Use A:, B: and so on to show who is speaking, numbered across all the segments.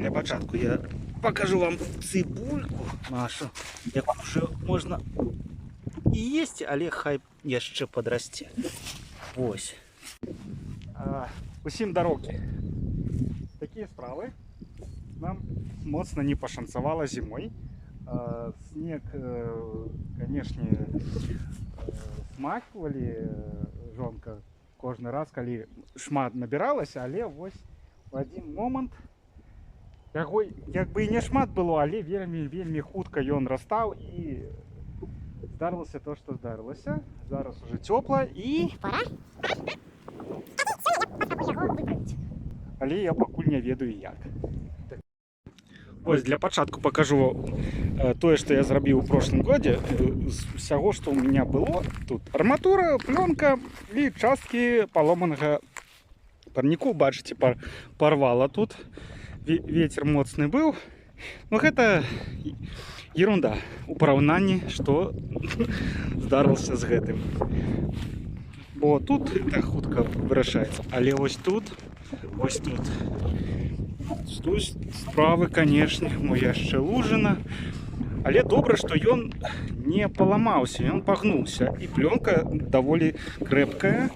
A: Для початку я покажу вам цибульку нашу, яку вже можна і їсти, але хай ще подрасте. Ось. Усім дороги. Такі справи. Нам моцно не пошанцевало зимой. Снег, конечно, смахивали жонка кожен раз, коли шмат набиралася, але ось в один момент, якби і не шмат було, але вельми хутка ён растаў і здарилося то, що здарилося. Зараз уже тепло і
B: Пора? Його виправити.
A: але я пакуль не ведаю як. Ось для початку покажу тое, што я зрабіў у прошлым годзе. З усяго, што ў меня было, тут арматура, пленка і часткі паломанага парніку. Бачыце, порвала тут. Ветер моцны быў. Ну гэта ерунда у параўнанні, што здарылася з гэтым. Бо тут это хутка вырашаецца. Але ось тут. Тут справы, конечно, яшчэ лужына. Але добра, што ён не паламаўся, ён пагнуўся. І пленка даволі крэпкая.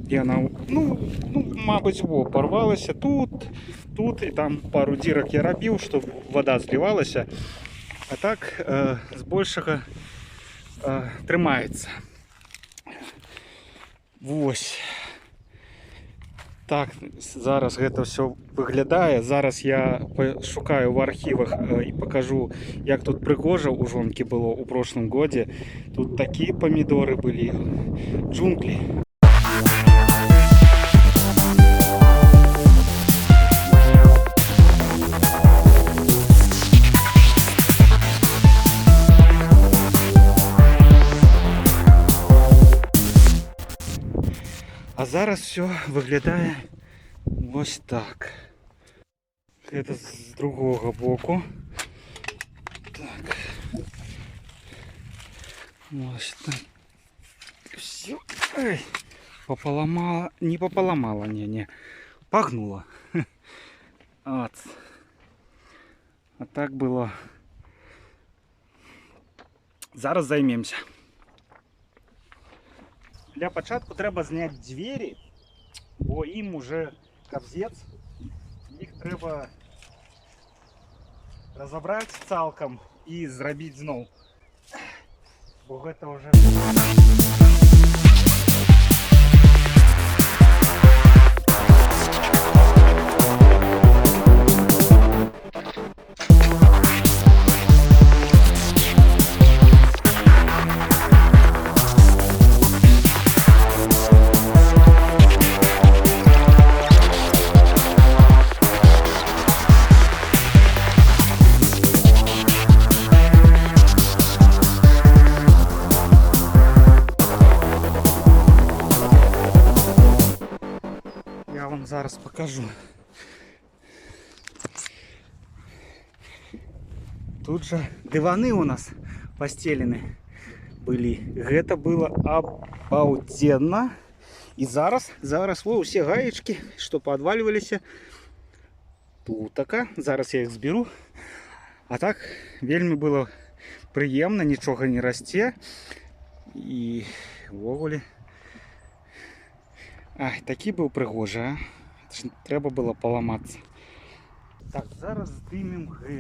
A: Яна, мабыць, порвалася тут, і там пару дзірак я рабіў, щоб вода злівалася. А так, збольшага трымаецца. Вось. Так, зараз гэта все выглядае. Зараз я шукаю в архівах і пакажу, як тут прыгожа у жонкі было ў прошлым годзе. Тут такія памідоры былі, джунглі. А зараз все выглядае ось так. Это з другого боку. Так. Ось так. Все. Ай. Пополомала. Не пополомала, не. Погнула. Вот. А так было. Зараз займемся. Для початку треба зняти двері, бо їм уже капзець. Їх треба розібрати цілком і зробити знову. Бо це вже... Зараз покажу. Тут же диваны у нас постелены были. Это было обалденно. И зараз все гаечки, что подваливались, тут така. Зараз я их сберу. А так вельми было приємно, ничего не расте. И ввогуле. Ай, такий був пригожий, а? Треба було поламатися. Так, зараз здимемо гриль.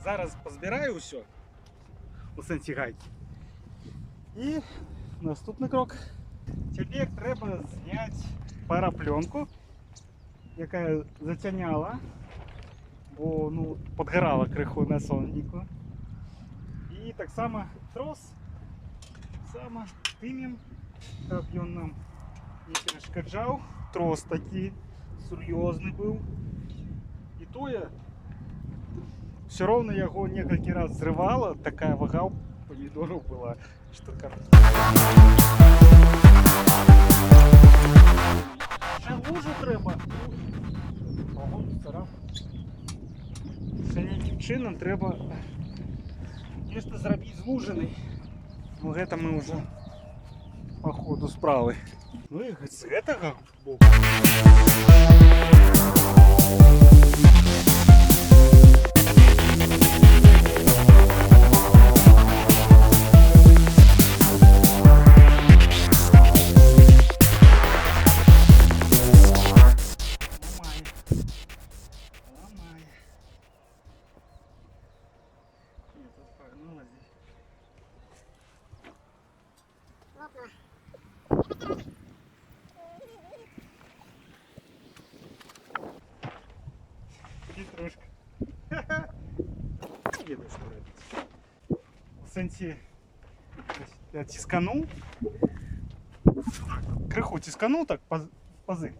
A: Зараз позбираю все у сенсі гайки. І наступний крок. Тепер треба зняти парапленку, яка затяняла, бо підгорала криху на соннику. І так само трос, тимім, щоб він нам не перешкоджав. Трос такий сур'ёзны быў. І тое, все роўна яго некалькі раз зрывала, такая вага ў памідораў была, што лужу трэба. Нейкім чынам трэба нешта зрабіць з лужынай. Ну гэта мы ўжо па ходу справы. Ну і з гэтага боку. Трошки. В сенсі я тисканув, криху тисканув так позирить.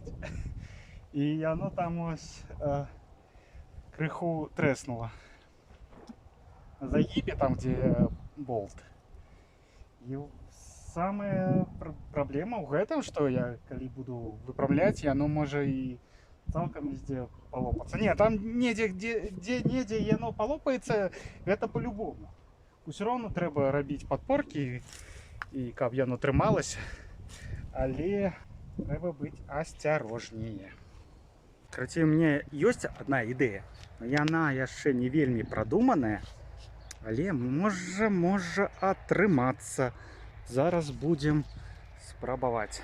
A: І воно там ось криху треснуло. На загибе, там где болт. И самая проблема в этом, что я, когда буду выправлять, оно может и цалком везде полопаться. Нет, там где оно полопается, это по-любому. Все равно треба робить подпорки, и каб яно трымалось, але треба быть осторожнее. Короче, у меня есть одна идея, но яна яшчэ не вельмі продуманая, але можа атрымацца. Зараз будем спрабаваць.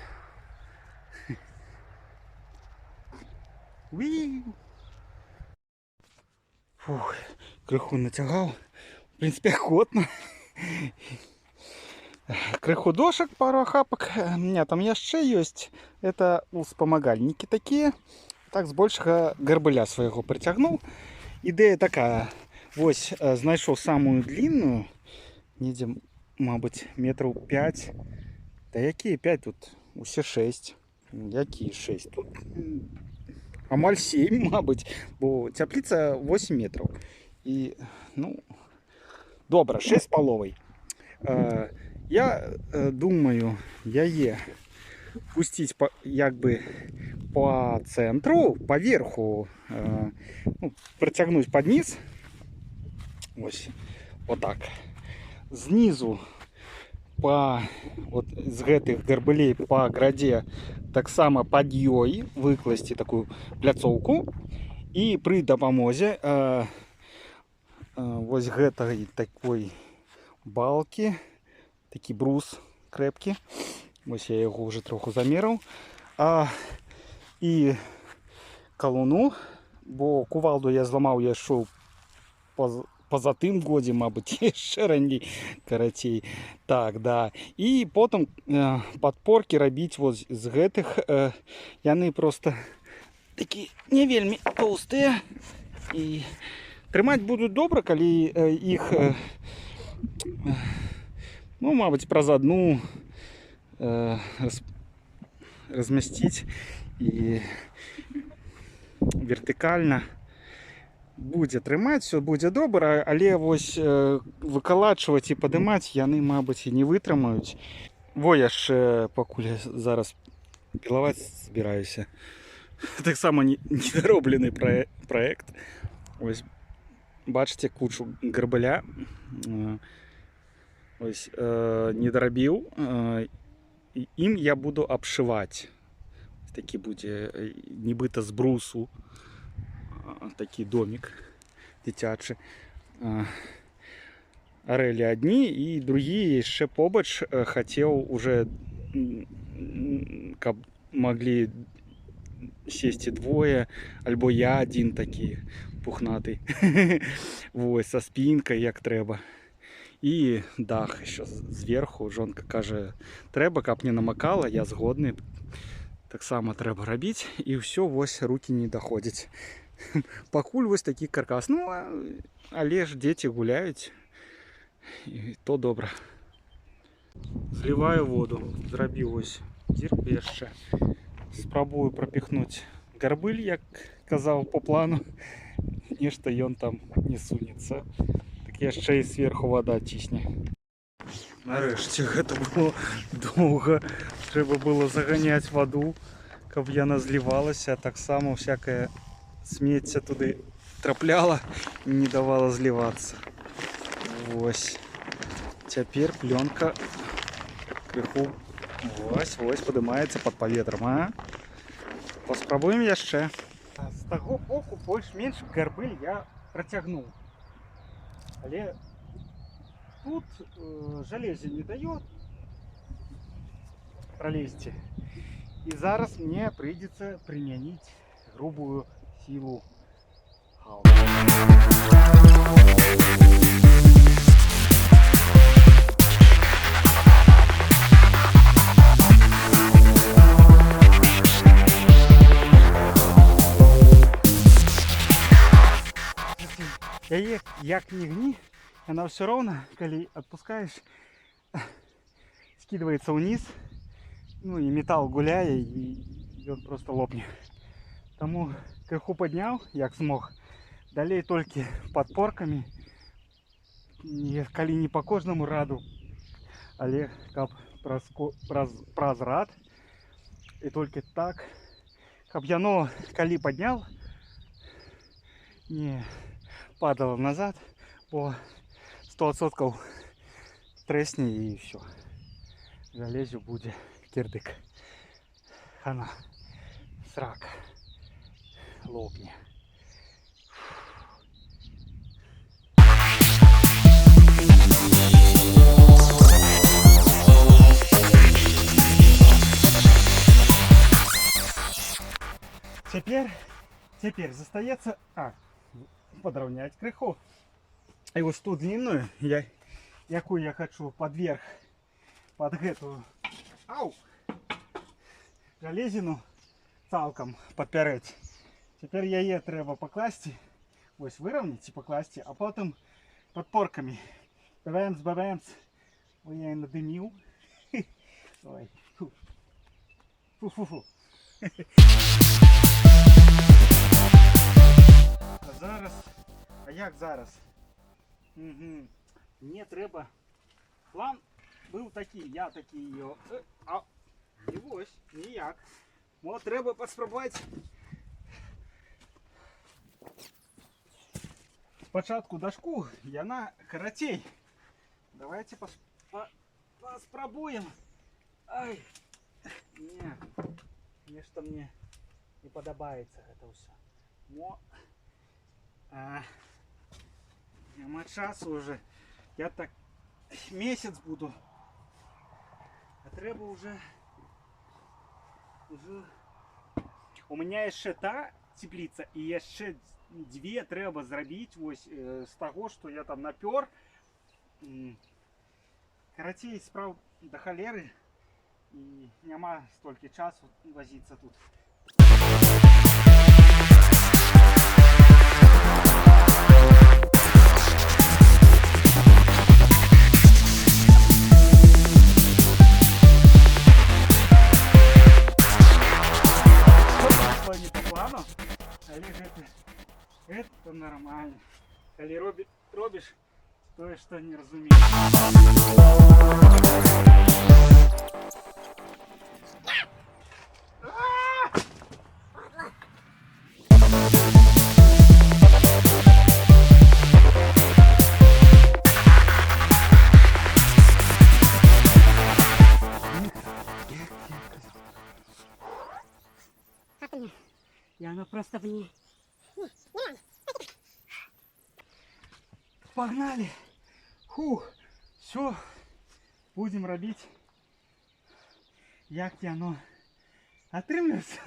A: Фух, крыху натягал. В принципе, охотно. Крыху дошек, пару охапок. У меня там яшчэ есть. Это успамагальники такие. Так, збольшага гарбыля свайго прыцягнуў. Ідэя такая. Вось, знайшоў самую длинную. Недзе, мабуть, метров 5. Да якія 5 тут? Усе 6. Якія 6 тут? Амаль 7, мабуть, бо цяпліца 8 метров. І, ну, добра, 6,5. Я думаю, яе пусціць як бы по центру, поверху, ну, прыцягнуць пад низ. Ось, вот так. Знизу по вот з гэтых гарбылей по градзе таксама пад ёй выкласці такую пляцоўку і пры дапамозе вось гэтай такой балки, такі брус крэпкі. Вось я яго уже троху замераў. І калуну, бо кувалду я зламаў яшчэ поза тым годзе, мабыць, яшчэ раней, карацей. Так, да. І потым падпоркі рабіць вот з гэтых. Яны просто такі не вельмі тоўстыя. І трымаць будуць добра, калі іх, ну, мабыць, праз адну размясціць і вертыкальна. Будзе трымаць, все будзе добра, але вось выкалачваць і падымаць яны, мабыць, і не вытрымаюць. Во яшчэ пакуль я зараз пілаваць збіраюся. Таксама недароблены праект. Ось бачыце кучу гарбыля. Ось не дарабіў. Ім я буду абшываць. Такі будзе нібыта з брусу. Такі домик дзіцячы. Арэлі адні і другія яшчэ побач. Хацеў уже, каб маглі сесці двое, альбо я адзін такі пухнаты. Вось, са спінкай як трэба. І дах еще зверху. Жонка кажа, трэба, каб не намакала, я згодны. Таксама трэба рабіць. І ўсё, вось, рукі не даходзяць. Пакуль вось такі каркас. Ну, але ж дзеці гуляюць. І то добра. Зліваю воду. Зрабіў вось дзірку яшчэ. Спрабую прапіхнуць гарбыль, як казаў по плану, нешта ён там не сунецца. Так яшчэ і зверху вада цісне. Нарэшце, гэта было доўга. Трэба было заганяць ваду, каб яна злівалася, а таксама всякае смецце туды трапляла і не давала злівацца. Вось. Цяпер плёнка крыху вось падымаецца пад паветрам, а? Паспрабуем яшчэ. З таго боку больш-менш гарбыль я працягнуў. Але тут жалезе не дает пролезти. И зараз мне придется применить грубую силу галки. Яе як не гни, она все равно, когда отпускаешь, скидывается вниз, ну и металл гуляя, и он просто лопнет. Тому крыху поднял, як смог, далей только подпорками, коли не по кожному раду, але каб праз рад, и только так, каб яно, коли поднял, не падало назад, бо 100% тресне и все. Залезу будет кирдык. Хана. Срак. Лопни. Теперь застаецца подровнять крыху. И вот ту длинную, якую я хочу подверх, под гэтую жалезину цалкам подпярэць. Теперь яе трэба покласти, вось выровнять и покласти, а потом подпорками. Бавэмс. Ой, я надыміў. Ой. Фу-фу-фу. А як зараз? Угу. Мне трэба. План был такий, я такий його. І ось, ніяк. Мо треба паспрабаваць. Спачатку дашку, яна карацей. Давайте паспрабуем. Ай. Не. Нешта мне не падабаецца гэта ўсё. Няма часу уже. Я так месяц буду. А треба уже. У меня яшчэ та теплица и яшчэ две трэба зрабіць вось з таго, што я там напёр. Карацей, справ да халеры і няма столькі часу возіцца тут. Не по плану, але гэта нормально. Калі робіш тое, што не разумееш.
B: И оно просто в ней.
A: Погнали! Фух, все, будем робить. Як оно отрымляется.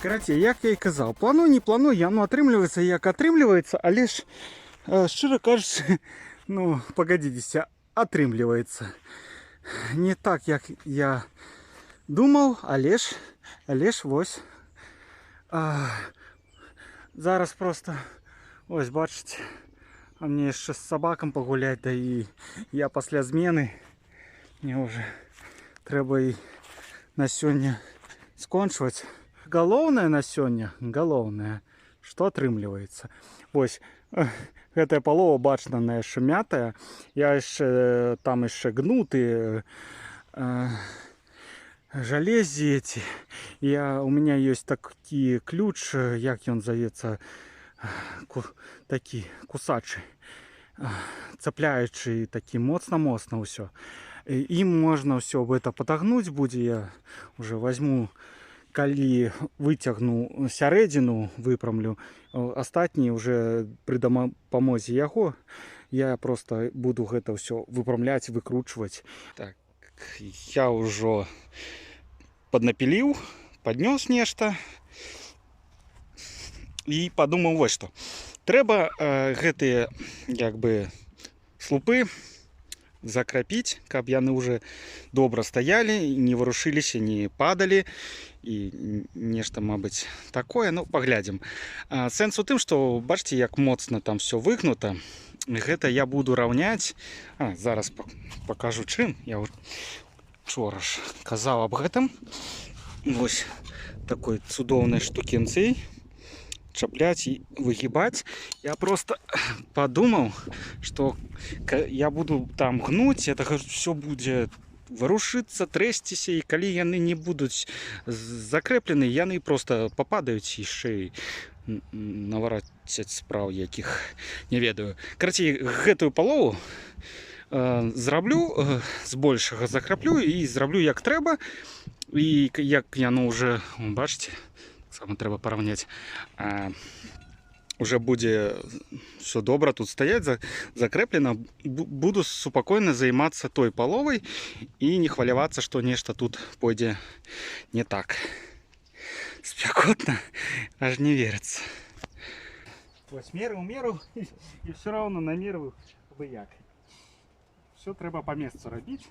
A: Карацей, як я і казав, планую, не планую, яно атрымліваецца, як атрымліваецца, але ж, шчыра кажучы, ну, погодзіцеся, атрымліваецца. Не так, як я думаў, але ж вось. Зараз просто, ось, бачыце, а мне яшчэ з сабакам пагуляць, да і я пасля змены, мне уже трэба і на сёння скончваць. Галоўнае на сёння, галоўнае, што атрымліваецца. Вось, гэтая палова бачна, она яшчэ мятая. Я яшчэ, там яшчэ гнуты, жалезі эти. У меня есть такі ключ, як ён завецца, такі кусачы, цапляючы такі моцна-моцна ўсё. Ім можна ўсё гэта патагнуць будзе, я уже возьму, калі выцягну сярэдзіну, выпрамлю, астатні уже пры дапамозе яго я просто буду гэта ўсё выпрамляць, выкручваць. Так, я ўжо паднапіліў, паднёс нешта і падумаў вось што. Трэба гэтыя як бы слупы закрапіць, каб яны уже добра стаялі, не варушыліся, не падалі і нешта, мабыць, такое, ну, паглядзім. Сэнс у тым, што бачыце, як моцна там все выгнута. Гэта я буду раўняць. Зараз пакажу чым. Я учора ж казаў аб гэтым. Вось такой цудоўнай штукенцыяй чапляць і выгибаць. Я просто подумаў, што я буду там гнуць, это все будзе варушыцца, трэсціся, і калі яны не будуць закрэплены, яны просто пападаюць яшчэ наварацяць спраў якіх, не ведаю. Карацей, гэтую палову зраблю, збольшага закраплю і зраблю як трэба. І як яно уже, бачыце, саме трэба параўняць, уже будзе все добра тут стаять, закрэплена, буду супакойна займацца той паловай і не хвалявацца, што нешта тут пойдзе не так. Спякотна, аж не верыцца. Вось меру і все роўно намерыў бы як. Все трэба па месцу рабіць.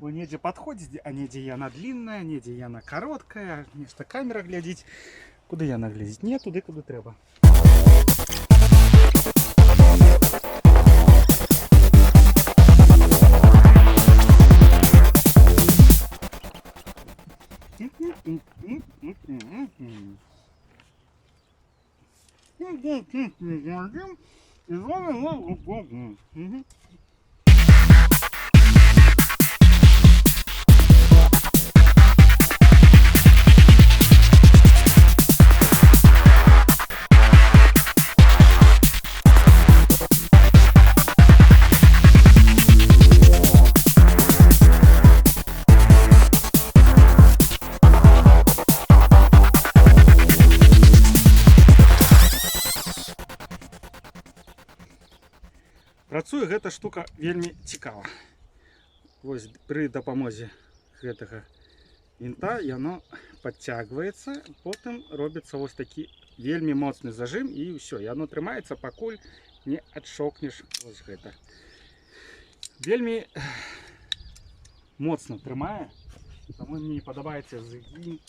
A: Бо недзе падходзіць, а недзе яна длінная, недзе яна кароткая, нешта камера глядзіць. Куды яна глядзіць? Не туды, куды трэба. Працуе гэта штука вельмі цікава. Вось пры дапамозе гэтага вінта яно подцягваецца, потым робіцца вось такі вельмі моцны зажым і ўсё, яно трымаецца, пакуль не адшокнеш. Вось гэта. Вельмі моцна трымае, таму мне падабаецца згін.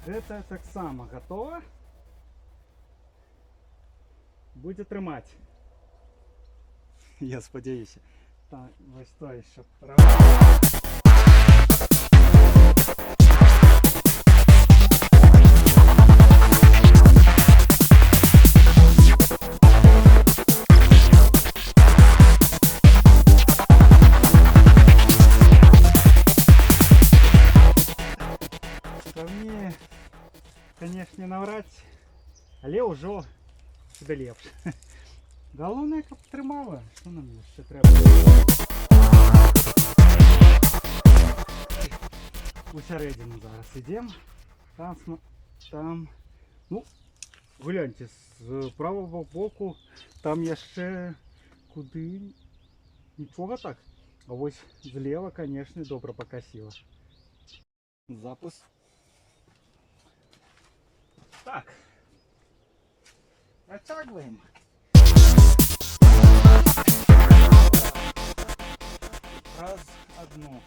A: Гэта таксама гатова. Будзе трымаць. Я спадзяюся. Так, вось то яшчэ правда. але ўжо сюда лепш. Галоўнае, каб трымала, што нам яшчэ трэба. У сярэдзіну зараз ідзем. Там, ну, гляньте, з правого боку там яшчэ куды нічога так. А вось злева, конечно, добра пакасіла. Запуск. Так. Натягиваем. Раз одну.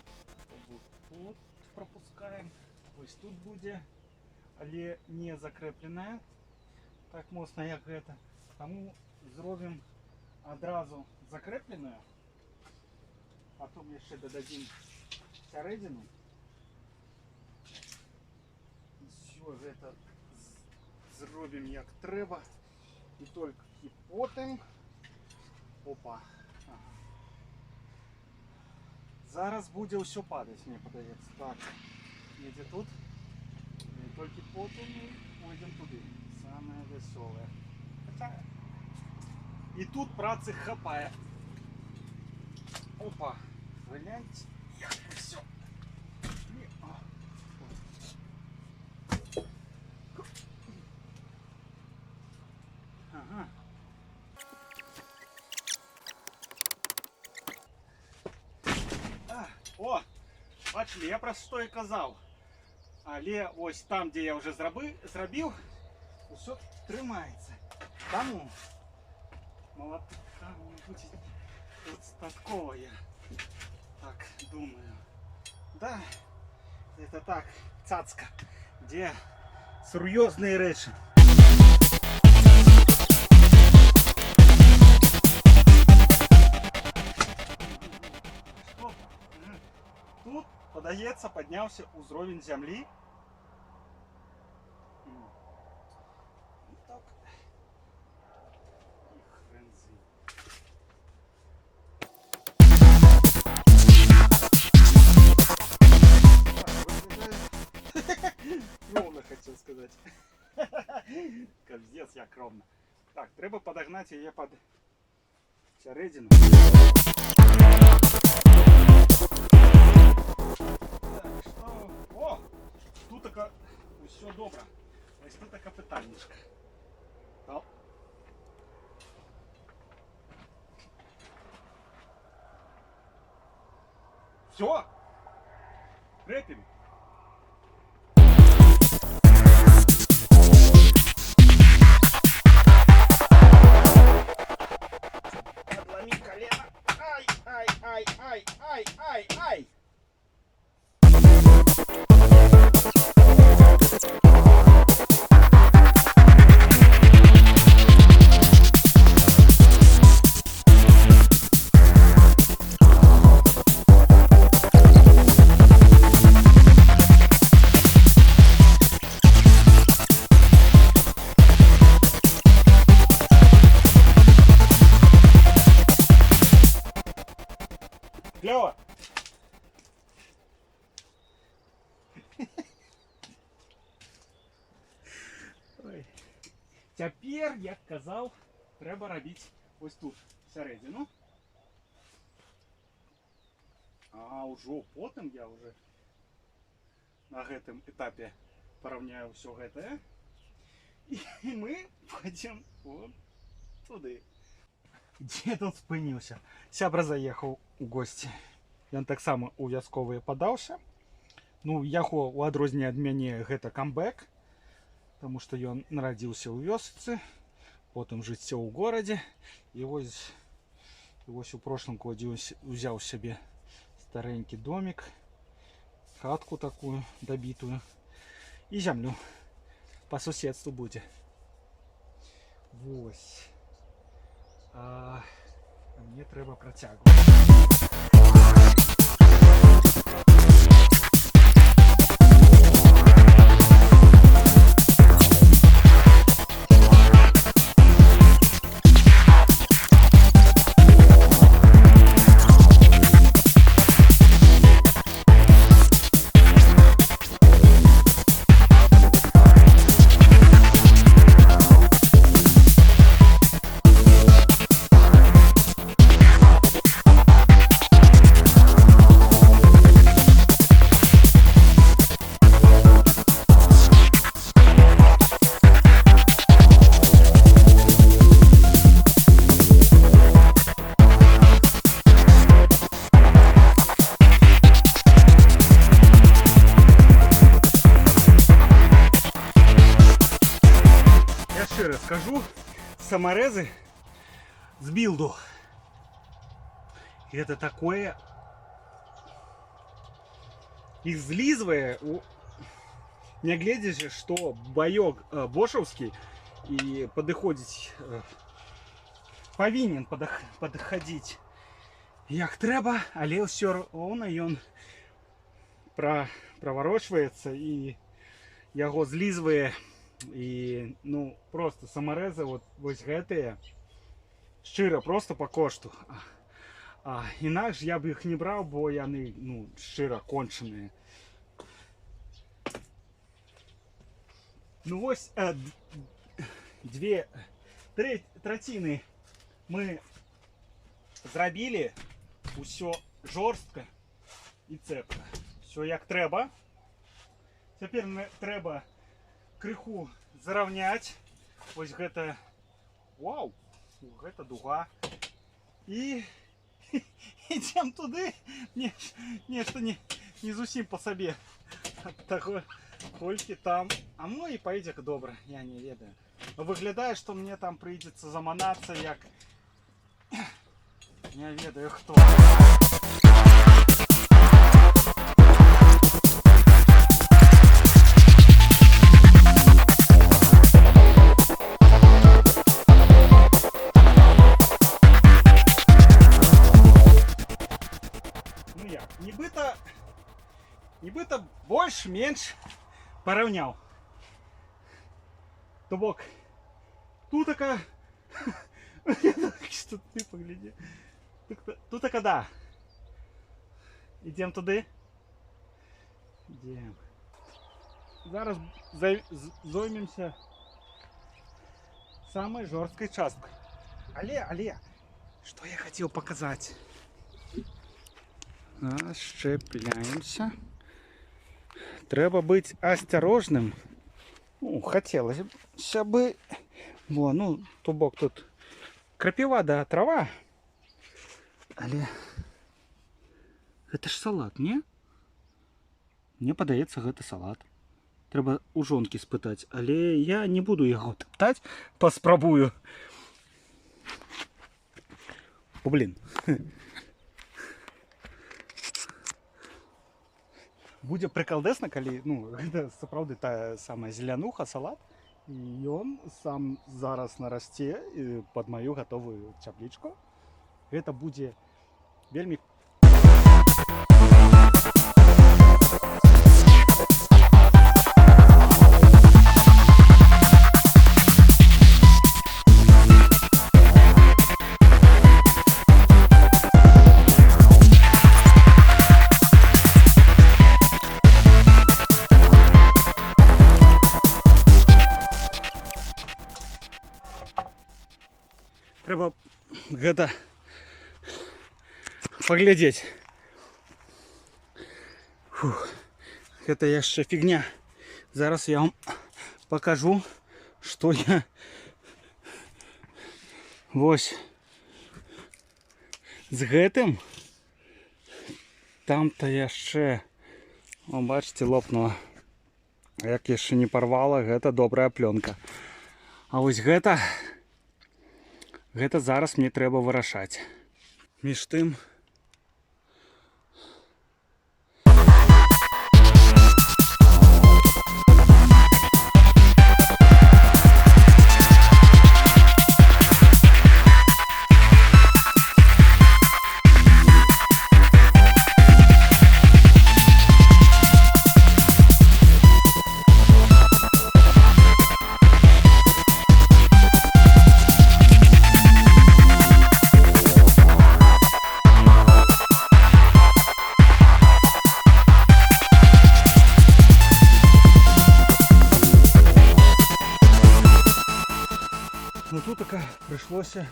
A: Тут пропускаем. Ось тут будет, але не закрепленная. Так моцна, як гэта. Тому зробим одразу закрепленную. Потом еще додадим сярэдзіну. Все это зробим як треба. И только и потом. Опа. Ага. Зараз буде все падать, мне подається. Так, едет тут. И только потом мы пойдем туда. Самое веселое. Хотя и тут працы хапает. Опа. Гляньте, як все. Ага. О, бачили, я про що і казав. Але ось там, де я вже зробив, все тримається. Тому молотка не буде достатково, я так думаю. Да, это так, цацка, где серьезные речи. Тут, подається, піднявся узровень землі. Так. І хрен з ним. Ровно хотел сказать. Капец, як ровно. Так, треба подогнать ее под сярэдзіну. Так, что? О! Тут така все добре. Ось тут така питаннячка. Все? Крепим. Подломи колено. Ай, ай, ай, ай, ай, ай, ай. Клево. Ой. Тепер, як казав, треба робити ось тут всередину. А уже потім я вже на гэтым етапі порівняю все гэта. І ми пойдемо от туди. Де тут спинився? Сябра заїхав у гості. Ён таксама у вясковыя падаўся. Ну, яго у адрозненне ад мяне гэта камбэк, таму што ён нарадзіўся ў вёсцы, потым жыццё ў горадзе. І вось у прошлым годзе узяў сябе старенький домик, хатку такую добитую и землю по соседству будет. Вось. А мне треба протягивать. саморезы с билду. И это такое... Их злизвае, нягледзячы, што баёк бошаўскі і падыходзіць павінен падыходзіць як трэба, але ўсё роўна ён праварочваецца і яго злізвае. І ну просто самарэзы вось гэтыя шчыра просто па кошту. Інакш я б іх не браў, бо яны ну шчыра кончаныя. Ну вось две траціны мы зрабілі, усё жорстка і цэпка, все як трэба. Цяпер трэба крыху зараўняць. Вось гэта, вау, гэта дуга. І ідзем туды. Нешта не зусім па сабе ад таго, колькі там. А ну і пойдзе добра, я не ведаю. Выглядае, што мне там прыйдзецца заманацца як не ведаю хто. Нібыта больш-менш параўняў. То бок тут така што ты паглядзі. Тут така да. Ідзем туды. Ідзем. Зараз зоймемся самай жорсткай часткай. Але што я хацеў паказаць. Расшчэпляемся. Трэба быць асцярожным. Ну, хацелася бы. Бо, ну, то бок тут крапіва да трава. Але гэта ж салат, не? Мне падаецца, гэта салат. Трэба у жонкі спытаць, але я не буду яго таптаць, паспрабую. О, блін. Будзе прыкалдэсна, калі, ну, гэта сапраўды тая самая зелянуха, салат, і ён сам зараз нарасце пад маю гатовую цяплічку. Гэта будзе вельмі... Трэба гэта паглядзець. Фух, гэта яшчэ фігня. Зараз я вам пакажу, што я вось з гэтым. Там-то яшчэ, о, бачыце, лопнула. Як яшчэ не парвала, гэта добрая плёнка. А вось гэта зараз мне трэба вырашаць. Між тым, ну тут така прыйшлося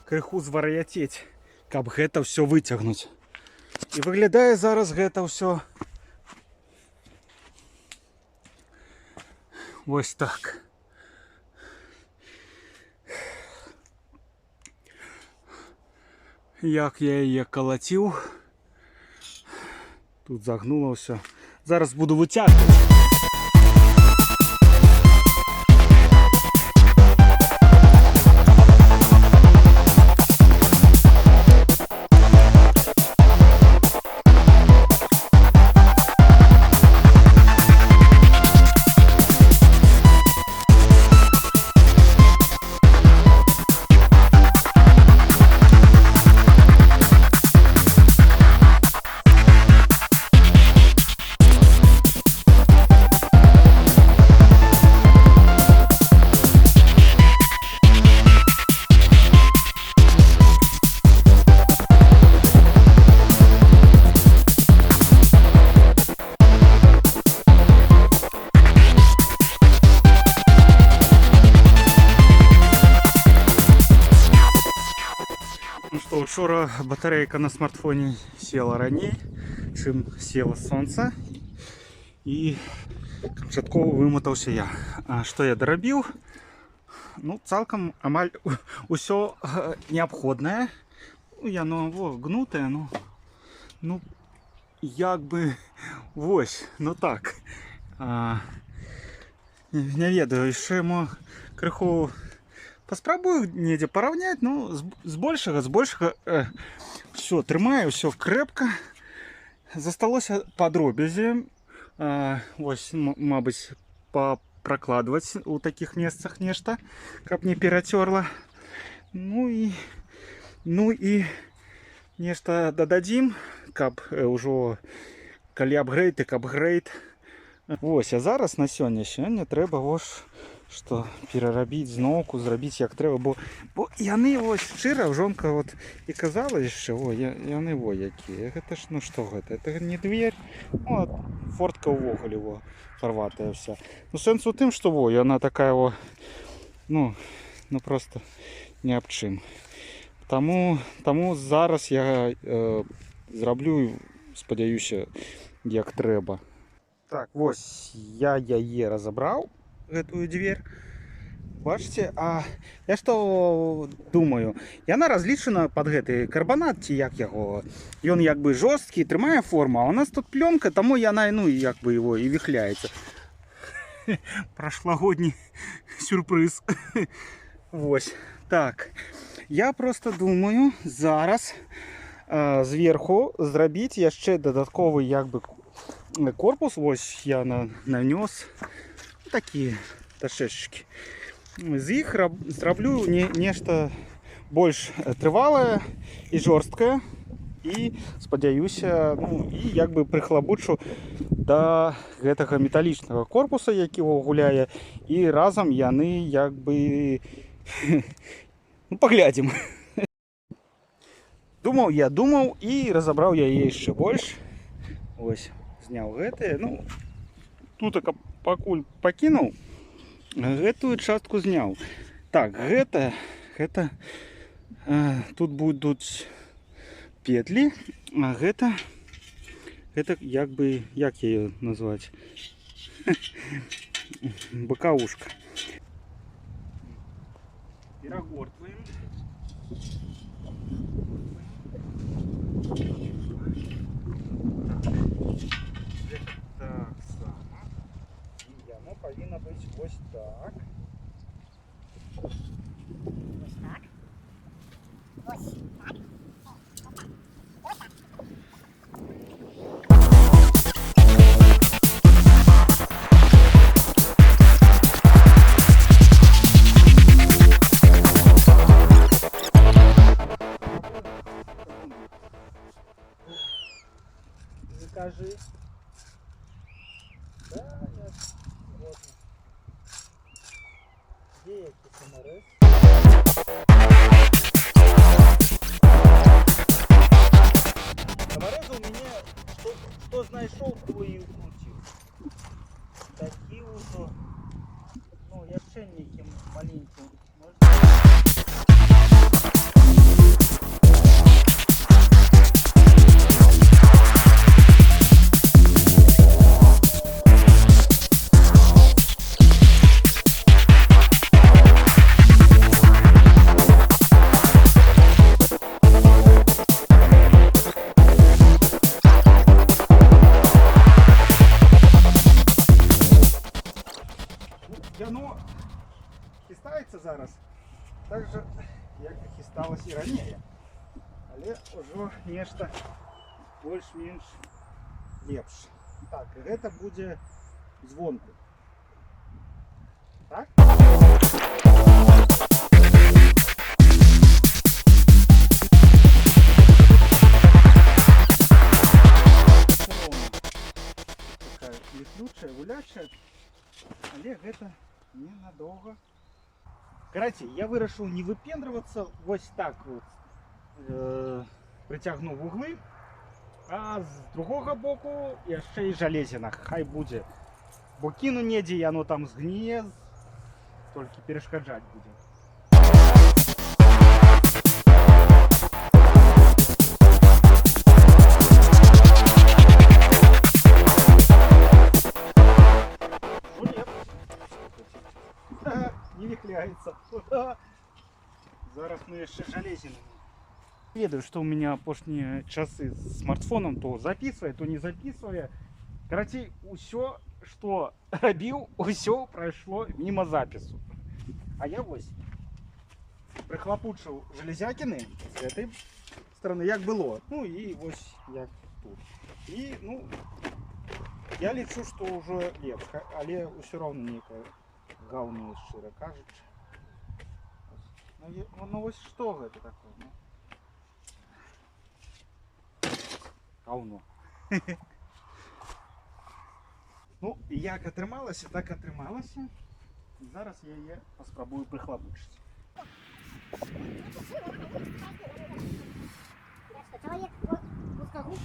A: крыху звар'яцець, каб гэта ўсё выцягнуць. І выглядае зараз гэта ўсё вось так. Як я яе калаціў, тут загнула ўсё. Зараз буду выцягваць. Учора батарейка на смартфоне села раней, чым села сонца. І канчаткова выматаўся я. А што я дарабіў? Ну, цалкам амаль усё неабходнае. Яно гнутае, ну як бы вось, ну так. Не ведаю, яшчэ мо крыху паспрабую недзе параўняць, ну збольшага все трымаю, все крэпка. Засталося падробязі. Вось, мабыць, прокладывать у таких местах нечто, каб не перацёрла. Ну и нечто дададзім, каб ўжо калі апгрейд, так апгрейд. Вось, а зараз на сёння трэба вось што перарабіць зноўку, зрабіць як трэба, бо яны вось шчыра, жонка вот і казала яшчэ, яны якія. Гэта ж, ну што гэта? Это не дверь, ну, фортка ўвогуле порватая вся. Ну сэнс у тым, што яна такая ну просто ні аб чым. Таму зараз я зраблю, спадзяюся, як трэба. Так, вось я яе разабраў, гэтую дверь. Бачите, а я что думаю, яна разлічана под гэты карбонат, ці як яго. Ён як бы жорсткі, трымае форму, а у нас тут пленка, таму яна, ну, як бы его і вихляецца. Прошлогодний сюрприз. Вось, так. Я просто думаю зараз зверху зрабіць яшчэ дадатковы як бы корпус. Вось я нанёс такие ташечки. З іх зраблю нешта больш трывалае і жорсткае, і спадзяюся, ну, і як бы прыхлабучу да гэтага металічнага корпуса, які гуляе, і разам яны як бы ну, паглядзім. Думаў і разабраў яе яшчэ больш. Вось, зняў гэтае, ну тут пакуль пакінуў, гэтую частку зняў. Так, гэта тут будуць петлі, а гэта як бы, як яе назваць, бакавушка. Перагортваем. Так само. І яно павінна быць вось так.
C: Ось так. Ось так.
A: Закажи. Да, я згодна. Где які саморез? Саморез у меня, что знайшов, то и укрутил. Такі ўжо, ну, яшчэ нейкім маленьким. Яно хістаецца зараз так же, як і хісталася і раней, але ўжо нешта больш-менш лепш. Так, і гэта будзе звонку. Так? Такая летучая, гулячая, але гэта ненадолго. Короче, я вырашил не выпендриваться, вот так вот притягнув углы, а з другого боку яшчэ і жалезина, хай будзе. Бо кіну недзе, яно там згніе, толькі перашкаджаць будзе. пальцев. Зараз мы еще жалезем. Ведаю, что у меня апошние часы с смартфоном то записывает, то не записывает. Короче, все, что робил, все прошло мимо запису. А я ось прихлопучив железякины з этой стороны, як було. Ну і ось як тут. І, ну, я лічу, що вже лепше, але все равно некое говно, щиро кажучи. Ну ось що гэта такое? Ну? Говно. Ну, як атрымалася, так атрымалася. Зараз я її поспробую прихлопучити.
C: Человек узкогуб.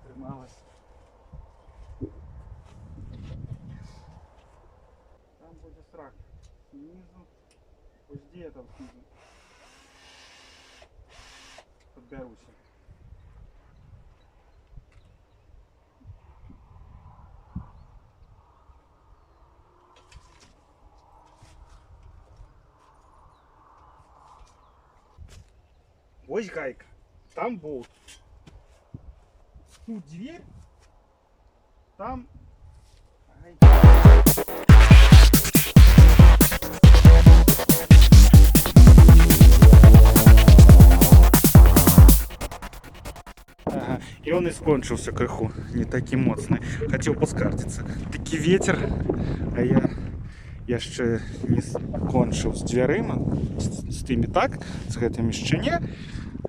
A: Трималась. Там буде срак. Снизу. Ось де там снизу. Подберуся. Ось гайка. Там болт. Тут дверь. Там гайка. Ага. И он и скончился крыху. Не таки моцный. Хотел поскардиться. Таки ветер. А я яшчэ не скончыў з дзвярыма, з тымі так, з гэтымі яшчэ не.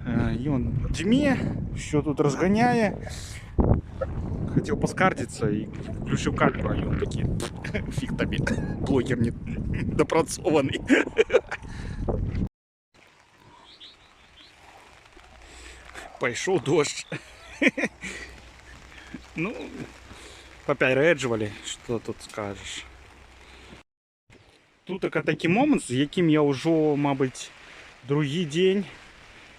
A: Ён дзьме, все тут разганяе. Хотел поскардиться и включил камеру, а он таки фиг табе, блогер не допрацованный. Пайшоў дождь. Ну, папярэджвалі, что тут скажешь. Тут такі момент, з яким я ўжо, мабыць, другі дзень.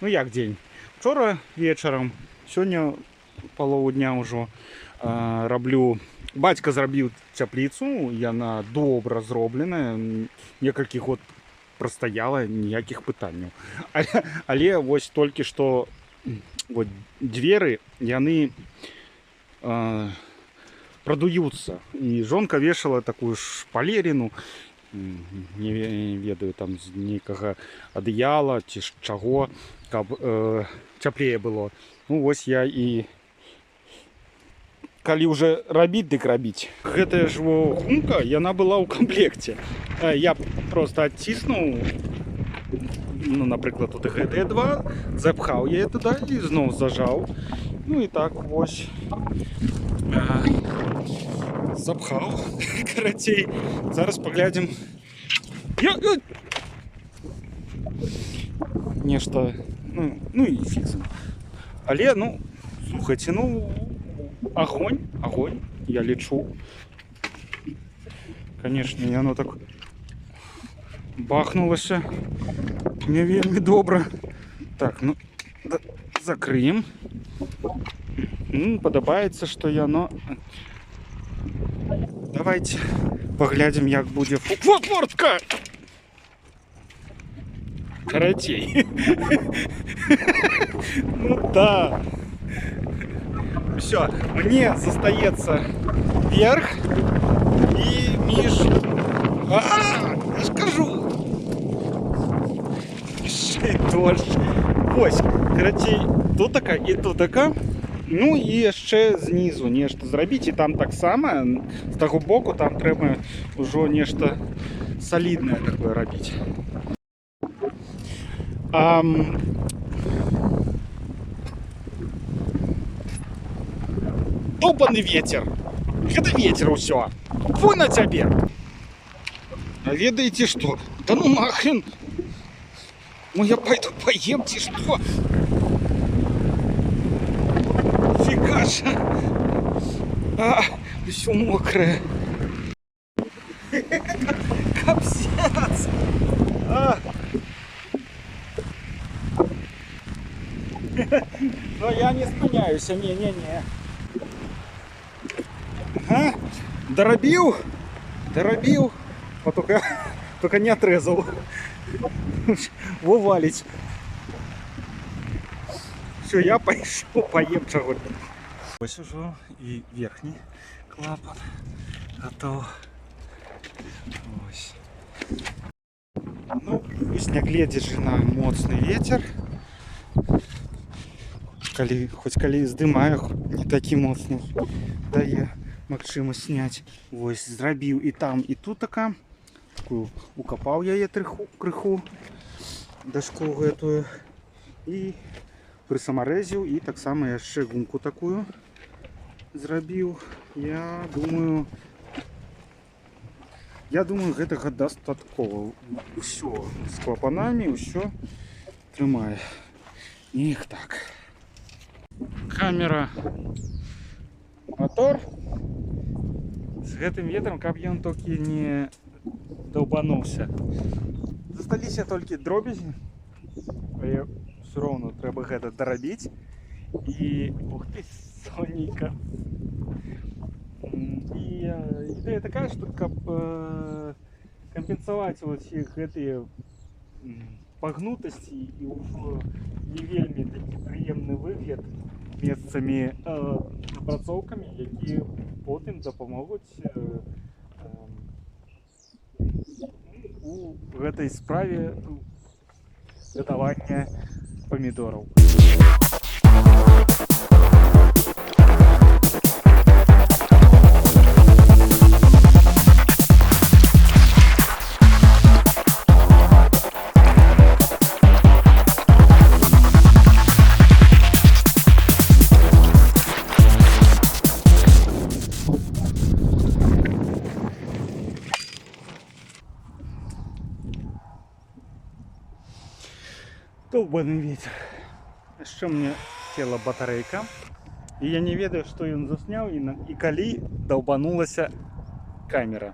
A: Ну як дзень? Вчора вечарам, сёння палову дня ўжо раблю. Бацька зрабіў цяпліцу, яна добра зробленая, некалькі год прастаяла, ніякіх пытанняў. Але вось толькі што вот дзверы, яны прадуюцца. І жонка вешала такую шпалеріну, не ведаю, там з нейкага адыяла ці з чаго, каб цяплее было. Ну вось я і калі ўжо рабіць, дык рабіць. Гэтая ж гумка, яна была ў камплекце. Я просто адціснуў, ну, напрыклад, тут гэтыя два, запхаў я туды і зноў зажаў. Ну і так вось запхаў. Карацей, зараз паглядзім. Нешта, ну і фіксам. Але, ну, слухайце, ну, огонь, я лечу. Конечно, яно так бахнулося не вельмі добра. Так, ну, закрыем. Падабаецца, што яно. Давайте поглядим, як будзе фортка. Карацей. Ну да. Все, мне застаецца верх и між. Я ж кажу. Ще дождь. Ось, карацей, тут така і тут така. Ну і яшчэ знізу нешта зрабіць, і там таксама з таго боку там трэба ўжо нешта саліднае такое рабіць. Долбаны ветер. Гэта ветер ўсё. Фу на цябе. А ведаеце што? Да ну нахрен. Ну я пойду поем ці што? Фигаша. Все мокрое. Капсец. Но я не спиняюсь, не-не-не. Доробил, а только не отрезал. Вывалить. Все, я пошел, поем чего-то. Ось уже и верхний клапан готов. Ось. Ну, не глядячи на моцный ветер, хоть коли здымаю, не такі моцны, дае магчымасць сняць. Вось зрабіў і там, і тут такую, укапаў яе крыху, дашку гэтую, і прысамарэзіў, і таксама яшчэ гумку такую зрабіў. Я думаю, гэтага дастаткова. Усё з клапанамі, усё трымае. Іх так. Камера, мотор. З гэтым ветрам, каб ён толькі не даўбануўся. Засталіся толькі дробязі, але ўсё роўна трэба гэта дарабіць. І ух ты, сонейка. І ідэя такая, што каб кампенсаваць ўсе гэтыя пагнутасці і ўжо не вельмі такі прыемны выгляд месцамі апрацоўкамі, якія потым дапамогуць у гэтай справе гатавання памідораў. Долбаный ветер. Яшчэ мне села батарэйка. І я не ведаю, што ён засняў і калі даўбанулася камера.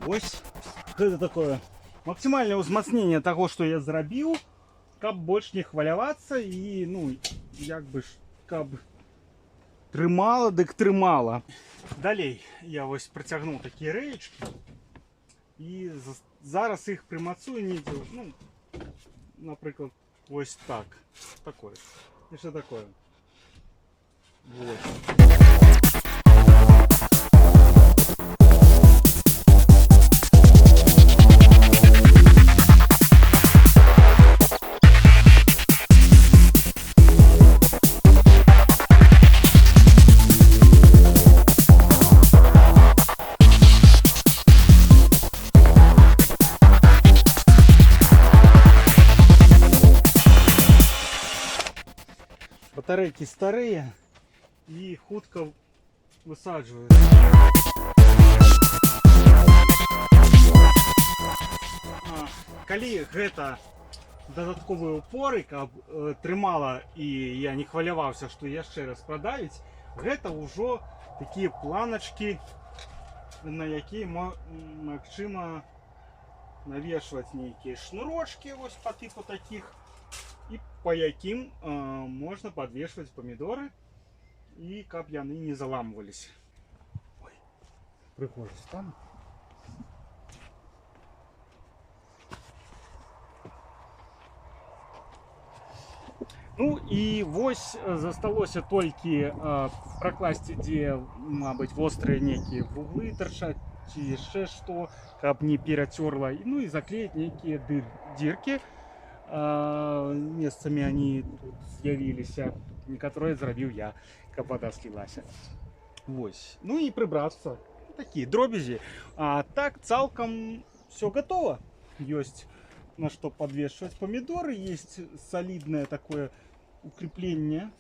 A: Вось гэта такое максімальнае ўзмацненне таго, што я зрабіў, каб больш не хвалявацца і, ну, як бы ж, каб трымала, дык трымала. Далей я вось працягнуў такія рэечкі і зараз іх прымацую недзе, ну, напрыклад, вось так, такое, нешта такое. Вот. Батарейки старые и хутка высадживаются. Калі гэта дадатковыя упоры, каб трымала і я не хваляваўся, што яшчэ раз прадавіць, гэта ўжо такія планачкі, на якія магчыма навешваць нейкія шнурочки вось по типу таких, і по якім можна подвешивать помидоры, і каб яны не заламывались. Ой, прыгожа стан. Ну і вось засталося толькі пракласці, дзе, мабыць, вострыя нейкія вуглы тарчаць, ці яшчэ што, каб не перацёрла, ну і заклеіць нейкія дзіркі. Месцамі они тут з'явіліся, некаторыя зрабіў я, каб вода слілася. Вось. Ну і прыбрацца. Такія дробязі. А так цалкам все готово. Ёсць на что подвешивать помидоры, есть солидное такое укрепление.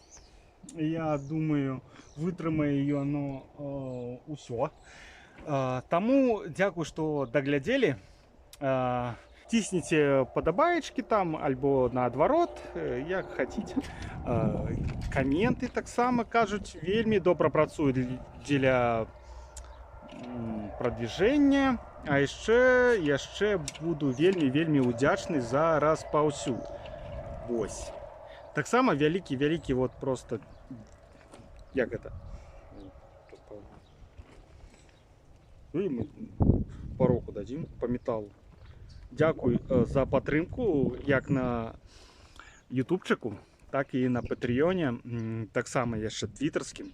A: Я думаю, вытрымае ее оно усё. Таму дзякуй, што даглядзелі. Тисните подобаечки там, альбо наадварот, як хаціце. Каменты таксама кажуць, вельмі добра працуюць дзеля прадвіжэння, а яшчэ буду вельмі ўдзячны за распаўсюд. Вось. Таксама вялікі вот просто як гэта? Ну, і мы пароку дадзім па металу. Дзякуй за падтрымку як на ютубчыку, так і на патрыёне, таксама яшчэ твітарскім.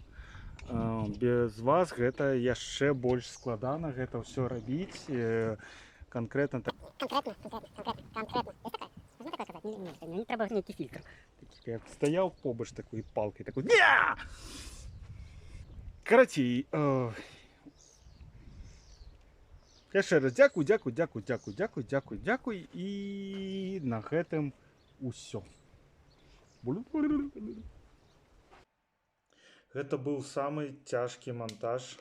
A: Без вас гэта яшчэ больш складана гэта ўсё рабіць. Конкретно так.
C: Конкретно. Можно такое сказать?
B: Не треба ніякий фільтр.
A: Я стаяў побач такой палкай такой. Ня! Карацей, яшчэ раз дзякуй і на гэтым усё. Гэта быў самы цяжкі монтаж.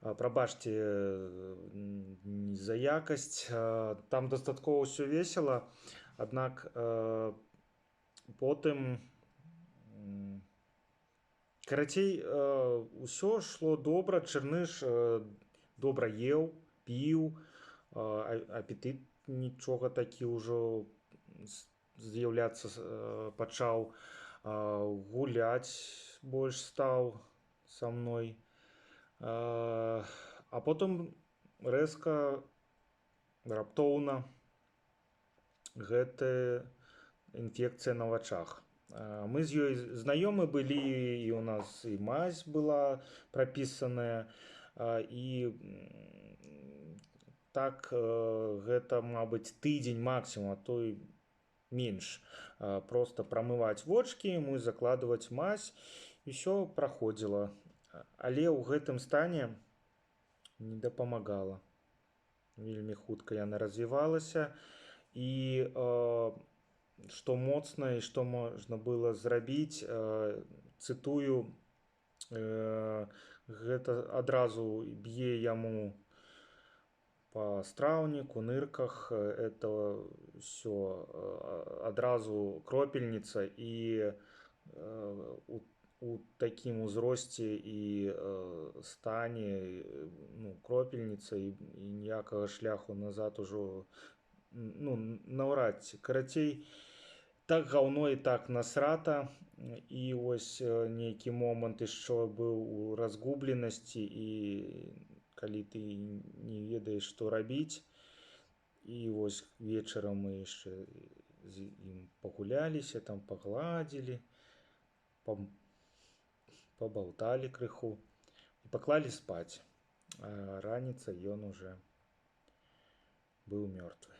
A: Прабачце за якасць. Там дастаткова ўсё весела, аднак потым карацей усё шло добра. Чырныш добра еў, піў, апетыт нічога такі ўжо з'яўляцца пачаў, гуляць больш стаў са мной. А потым рэзка, раптоўна гэта інфекцыя на вачах. Мы з ёй знаёмы былі, і у нас і мазь была прапісаная, і так гэта, мабыць, тыдзень максімум, а то і менш. Просто прамываць вочкі, мы закладваць мазь, і ўсё праходзіла. Але ў гэтым стане не дапамагала. Вельмі хутка яна развівалася. І што моцна і што можна было зрабіць, цытую, гэта адразу б'е яму па страўніку, нырках, это ўсё адразу кропельніца, і у такім узросце і стане кропельніца, і ніякага шляху назад ужо наўрад ці. Карацей, так гаўно і так насрата. І вось нейкі момант яшчэ быў у разгубленасці, і калі ты не ведаеш, што рабіць. І вось вечарам мы яшчэ з ім пагуляліся, там пагладзілі, пабалталі крыху і паклалі спаць. А раніцай ён уже быў мёртвы.